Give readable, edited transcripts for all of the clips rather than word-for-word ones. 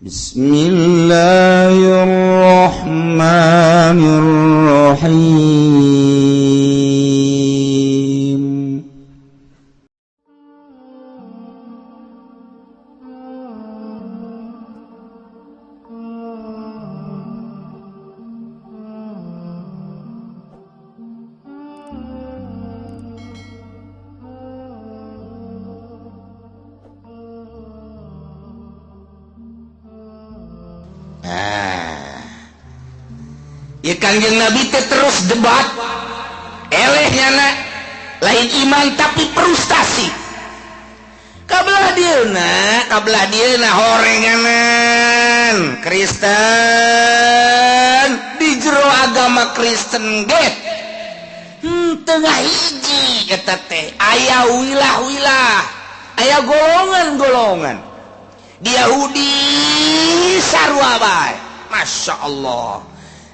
Bismillahirrahmanirrahim. Ya Kangjeng Nabi teh terus debat elehnya lain iman tapi frustasi kabelah dieuna horenganan Kristen di jero agama Kristen ge tengah hiji eta teh aya wilah-wilah aya golongan-golongan di Yahudi sarua bae Masya Allah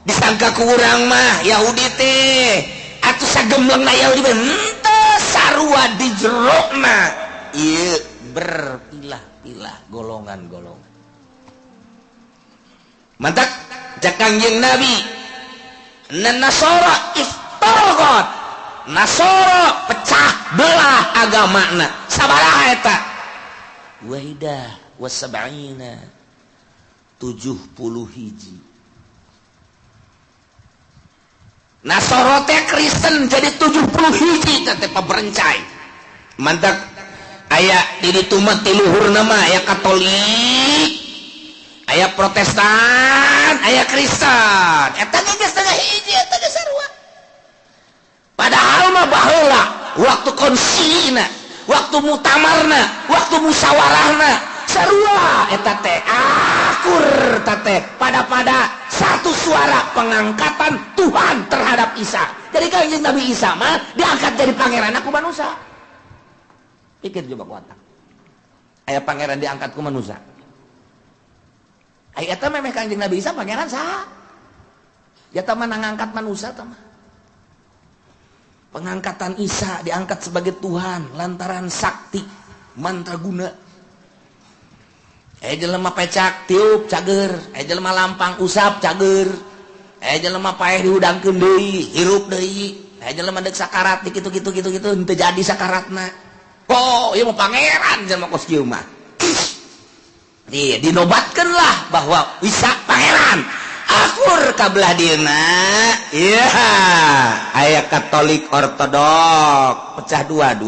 disangka kurang mah Yahudi teh atuh sagemlengna Yahudi henteu sarua di jerona ieu berpilah-pilah golongan-golongan mantap cak Kangjeng Nabi Nasara iftaraqat Nasara pecah belah agamana sabaraha eta wahidah wasab'ina 70 hiji Nasara teh Kristen jadi 70 hiji teh paberencai. Mantap aya di ditu mah tiluhurna mah aya Katolik, aya Protestan, aya Kristen. Eta geus tengah hiji eta geus sarua. Padahal mah baheula waktu konsilina, waktu mutamarna, waktu musyawarahna sarua eta teh akur teh pada satu suara pengangkatan Tuhan terhadap Isa. Jadi Kangjeng Nabi Isa mah diangkat jadi pangeran ku manusia. Pikir coba kuatak. Aya pangeran diangkat ku manusia. Aya eta memeh Kangjeng Nabi Isa pangeran saha? Ya tah mah ngangkat manusia tah mah. Pengangkatan Isa diangkat sebagai Tuhan lantaran sakti mantraguna. Jelema pecak tiup cager, jelema lampang usap cager, jelema paeh diudangkeun deui, hirup deui, jelema deuk sakarat kitu henteu jadi sakaratna. Oh, ieu mah pangeran jelema kos kieu mah. Ieu dinobatkeun lah bahwa Isa pangeran. Akur kabelah dieuna. Iya, aya Katolik Ortodok, pecah dua.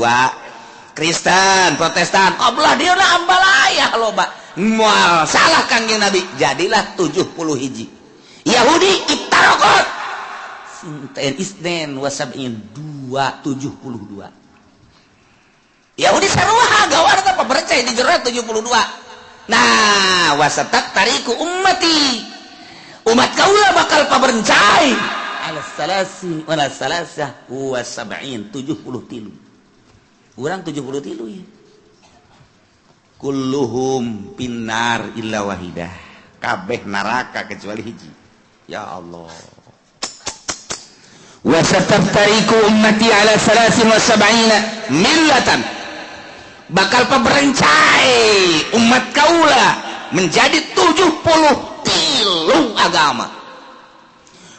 Kristen, Protestan, kabelah dieuna ambalaya loba. Mual salah Kangjeng Nabi jadilah 70 hiji Yahudi iftaraqat sinten isnen wasab'in 272 Yahudi sarua gawar apa percaya di jero 72 nah wasatat tariku ummati umat kaula bakal paberencai ala salasi wala salasah wasab'in 73 urang 73 ya kulluhum pinnar illa wahidah kabeh neraka kecuali hiji ya Allah wa sataftariku ummati ala 73 millatan bakal paberencai umat kaula menjadi 73 agama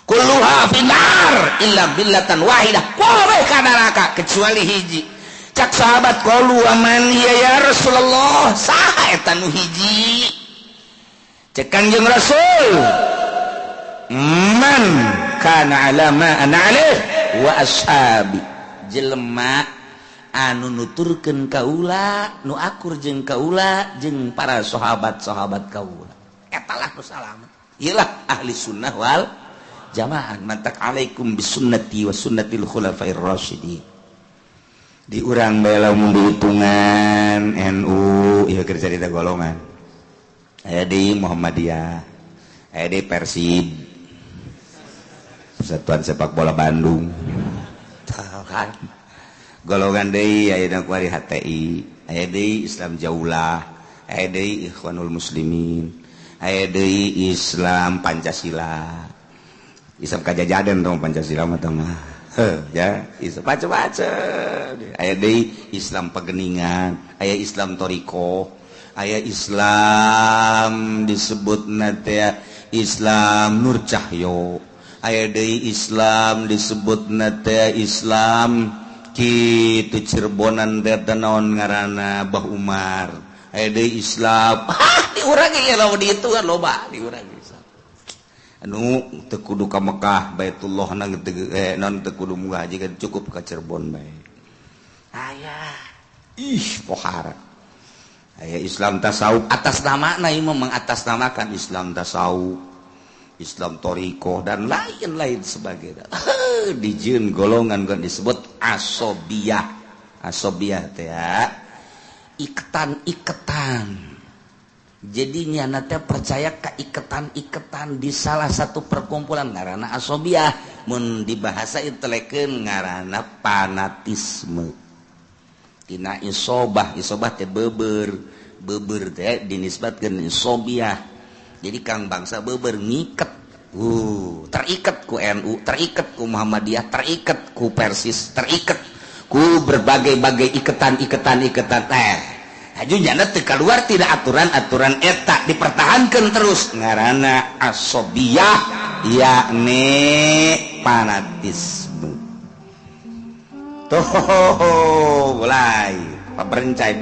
kulluha finnar illa billatan wahidah kabeh ka neraka kecuali hiji cak sahabat qalu aman ya Rasulullah saha eta nu hiji cek Kangjeng Rasul man kana ala ma ana alaih wa ashabi jelema anu nuturkeun kaula nu akur jeung kaula jeung para sahabat-sahabat kaula eta lah nu salamet ieu lah ahli sunnah wal jamaah mantak alaikum bisunnati wa sunnatil khulafair rasyidin di urang bela mun dihitungan NU ieu keur carita golongan aya di Muhammadiyah aya di Persib Persatuan Sepak Bola Bandung kan golongan deui aya ku ari HTI aya deui Islam Jaulah aya deui Ikhwanul Muslimin aya deui Islam Pancasila Islam kajajadan dong Pancasila mah ya Islam macam-macam aya deui Islam Pageningan aya Islam Toriko aya Islam di disebut nate Islam Nur Cahyo, aya deui Islam disebut nate Islam kitu Cirebonan teh naon ngaranna Bah Umar, aya deui Islam di urang ge lamun ditu kan loba di urang anu teu kudu ka Mekah Baitullah non teu kudu muga haji kan cukup ka Cirebon bae aya pohara aya Islam tasawuf atas nama ieu memang atas namakan Islam tasawuf, Islam torikoh dan lain-lain sebagainya. Dijieun golongan kan disebut asobiyah. Asobiyah teh iketan-iketan. Jadi nyana teh percaya ka iketan-iketan di salah satu perkumpulan ngaranna asobiyah. Mun di bahasa intelekeun ngaranna fanatisme. Tina isobah teh beber teh dinisbatkeun isobiyah. Jadi kang bangsa beber ngiket, terikat ku NU, terikat ku Muhammadiyah, terikat ku Persis, terikat ku berbagai-bagai iketan. Ajunya teu keluar tidak aturan-aturan eta dipertahankan terus ngaranna asobiyah yakni fanatisme. Tuh mulai paberencai.